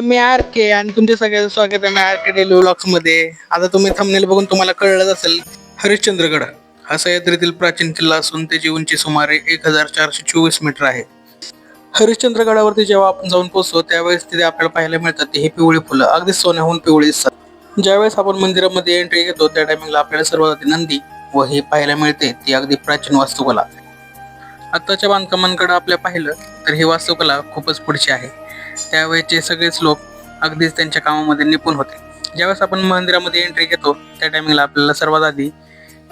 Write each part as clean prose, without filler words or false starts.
मी R के आणि तुमच्या सगळ्यांचं स्वागत आहे आर के डेली व्लॉग्स मध्ये. आता तुम्ही थंबनेल बघून तुम्हाला कळलंच असेल, हरिश्चंद्रगड हा सह्याद्रीतील प्राचीन किल्ला असून त्याची उंची सुमारे 1424 मीटर आहे. हरिश्चंद्रगडावरती जेव्हा आपण जाऊन पोहोचतो त्यावेळेस तिथे आपल्याला पाहायला मिळतात हे पिवळी फुलं, अगदी सोन्याहून पिवळी दिसतात. ज्यावेळेस आपण मंदिरामध्ये एंट्री घेतो त्या टायमिंगला आपल्याला सर्वात आधी नंदी व हे पाहायला मिळते ती अगदी प्राचीन वास्तुकला. आत्ताच्या बांधकामांकडे आपल्या पाहिलं तर ही वास्तुकला खूपच पुढची आहे. त्यावेळेचे सगळेच लोक अगदीच त्यांच्या कामामध्ये निपुण होते. ज्यावेळेस आपण मंदिरामध्ये एंट्री घेतो त्या टायमिंगला आपल्याला सर्वात आधी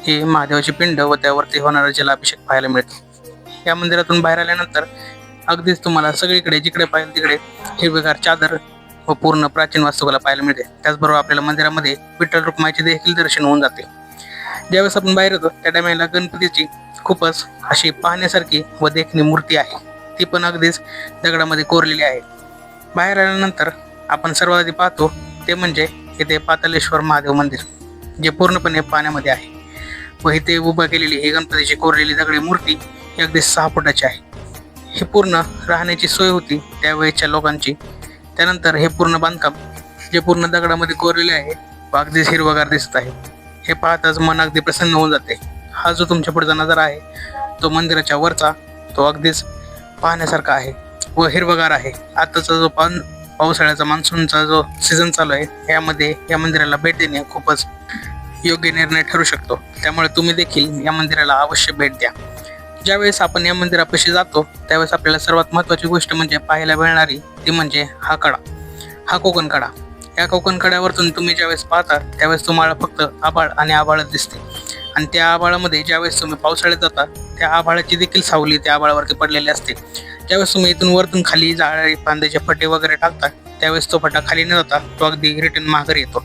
ही महादेवाची पिंड व त्यावरती होणारा जलाभिषेक पाहायला मिळतो. या मंदिरातून बाहेर आल्यानंतर अगदीच तुम्हाला सगळीकडे जिकडे पाहिजे तिकडे हिरवेगार चादर व पूर्ण प्राचीन वास्तुकला पाहायला मिळते. त्याचबरोबर आपल्याला मंदिरामध्ये विठ्ठल रुक्माईचे देखील दर्शन होऊन जाते. ज्यावेळेस आपण बाहेर येतो त्या टायमिंगला गणपतीची खूपच अशी पाहण्यासारखी व देखणी मूर्ती आहे, ती पण अगदीच दगडामध्ये कोरलेली आहे. बाहेर आल्यानंतर आपण सर्वात आधी पाहतो ते म्हणजे इथे पातालेश्वर महादेव मंदिर, जे पूर्णपणे पाण्यामध्ये आहे व इथे उभा केलेली ही गणपतीची कोरलेली दगडी मूर्ती ही अगदी 6 फुटाची आहे. ही पूर्ण राहण्याची सोय होती त्यावेळेच्या लोकांची. त्यानंतर हे पूर्ण बांधकाम जे पूर्ण दगडामध्ये कोरलेले आहे व अगदीच हिरवगार दिसत आहे. हे पाहताच मन अगदी प्रसन्न होऊन जाते. हा जो तुमच्या पुढचा नजारा आहे तो मंदिराच्या वरचा, तो अगदीच पाहण्यासारखा आहे व हिरवगार आहे. आताचा जो पावसाळ्याचा मान्सूनचा जो सीझन चालू आहे यामध्ये या मंदिराला भेट देणे खूपच योग्य निर्णय ठरू शकतो. त्यामुळे तुम्ही देखील या मंदिराला अवश्य भेट द्या. ज्यावेळेस आपण या मंदिरापाशी जातो त्यावेळेस आपल्याला सर्वात महत्त्वाची गोष्ट म्हणजे पाहायला मिळणारी ती म्हणजे हा कडा, हा कोकण कडा. या कोकण कड्यावरतून तुम्ही ज्यावेळेस पाहता त्यावेळेस तुम्हाला फक्त आभाळ आणि आभाळच दिसते. आणि त्या आभाळामध्ये ज्यावेळेस तुम्ही पावसाळ्यात जाता त्या आभाळाची देखील सावली त्या आभाळावरती पडलेली असते. ज्यावेळेस तुम्ही इथून वरतून खाली जाळी फांद्याचे फटे वगैरे टाकता त्यावेळेस तो फटा खाली न जाता तो अगदी रिटर्न माघारी येतो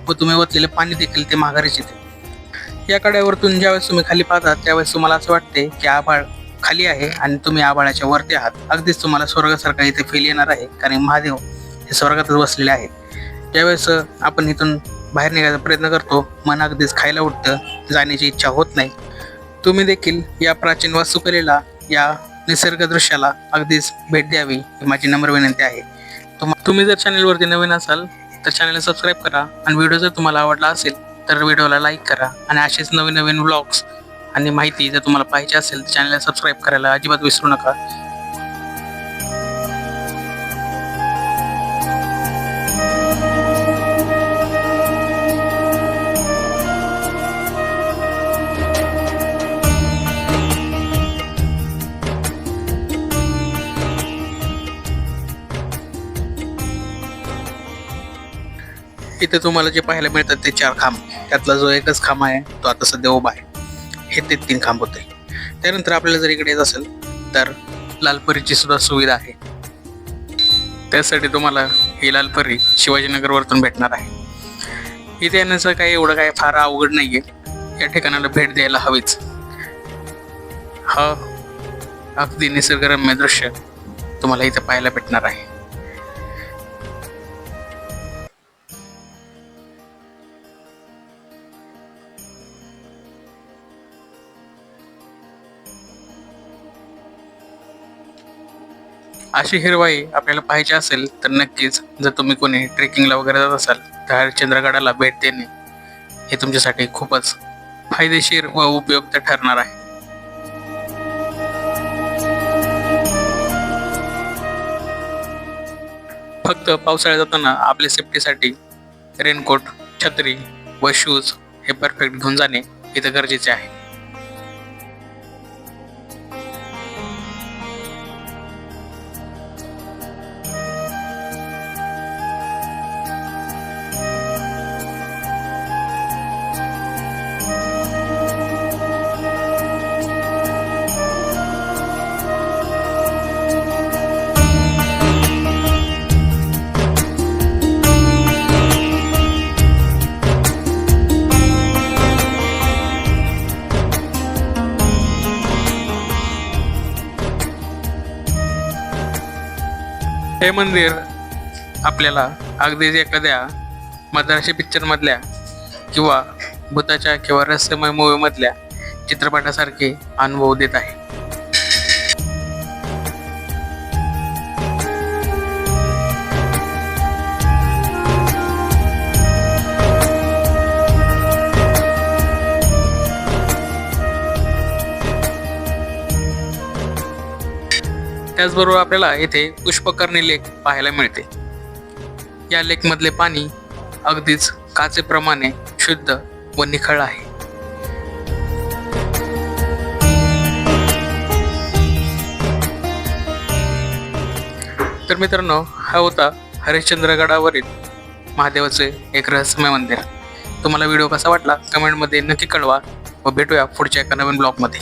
व तुम्ही ओतलेले पाणी देखील ते माघारीच येते. या कड्यावरतून ज्यावेळेस तुम्ही खाली पाहता त्यावेळेस तुम्हाला असं वाटते की आभाळ खाली आहे आणि तुम्ही आभाळाच्या वरती आहात. अगदीच तुम्हाला स्वर्गासारखा इथे फील येणार आहे, कारण महादेव हे स्वर्गातच बसलेले आहेत. ज्यावेळेस आपण इथून बाहेर निघायचा प्रयत्न करतो मन अगदीच खायला उठतं, जाण्याची इच्छा होत नाही. तुम्ही देखील या प्राचीन वास्तुकलेला, या निसर्ग दृश्याला अगदीच भेट द्यावी ही माझी नम्र विनंती आहे. तुम्ही जर चॅनलवरती नवीन असाल तर चॅनलला सबस्क्राईब करा आणि व्हिडिओ जर तुम्हाला आवडला असेल तर व्हिडिओला लाईक करा. आणि असेच नवीन नवीन व्लॉग्स आणि माहिती जर तुम्हाला पाहिजे असेल तर चॅनलला सबस्क्राईब करायला अजिबात विसरू नका. इथे तुम्हाला जे पाहायला मिळतात ते 4 खांब, त्यातला जो एकच खांब आहे तो आता सध्या उभा आहे. हे ते 3 खांब होते. त्यानंतर आपल्याला जर इकडे येत असेल तर लालपरीची सुद्धा सुविधा आहे. त्यासाठी तुम्हाला ही लालपरी शिवाजीनगर वरतून भेटणार आहे. इथे येण्याचं काही एवढं काही फार अवघड नाहीये, या ठिकाणाला भेट द्यायला हवीच. हा अगदी निसर्गरम्य दृश्य तुम्हाला इथे पाहायला भेटणार आहे. अशी हिरवाई आपल्याला पाहायची असेल तर नक्कीच जर तुम्ही कोणी ट्रेकिंगला वगैरे जात असाल तर हरिश्चंद्रगडाला भेट देणे हे तुमच्यासाठी खूपच फायदेशीर व उपयुक्त ठरणार आहे. फक्त पावसाळ्यात जाताना आपल्या सेफ्टीसाठी रेनकोट, छत्री व शूज हे परफेक्ट घेऊन जाणे इथं गरजेचे आहे. हे मंदिर आपल्याला अगदीच एखाद्या मद्रासी पिक्चरमधल्या किंवा भूताच्या किंवा रहस्यमय मूवीमधल्या चित्रपटासारखे अनुभव देत आहे. त्याचबरोबर आपल्याला येथे पुष्पकर्णी लेक पाहायला मिळते. या लेकमधले पाणी अगदीच काचेप्रमाणे शुद्ध व निखळ आहे. तर मित्रांनो, हा होता हरिश्चंद्रगडावरील महादेवाचे एक रहस्यमय मंदिर. तुम्हाला व्हिडिओ कसा वाटला कमेंटमध्ये नक्की कळवा व भेटूया पुढच्या एका नवीन ब्लॉगमध्ये.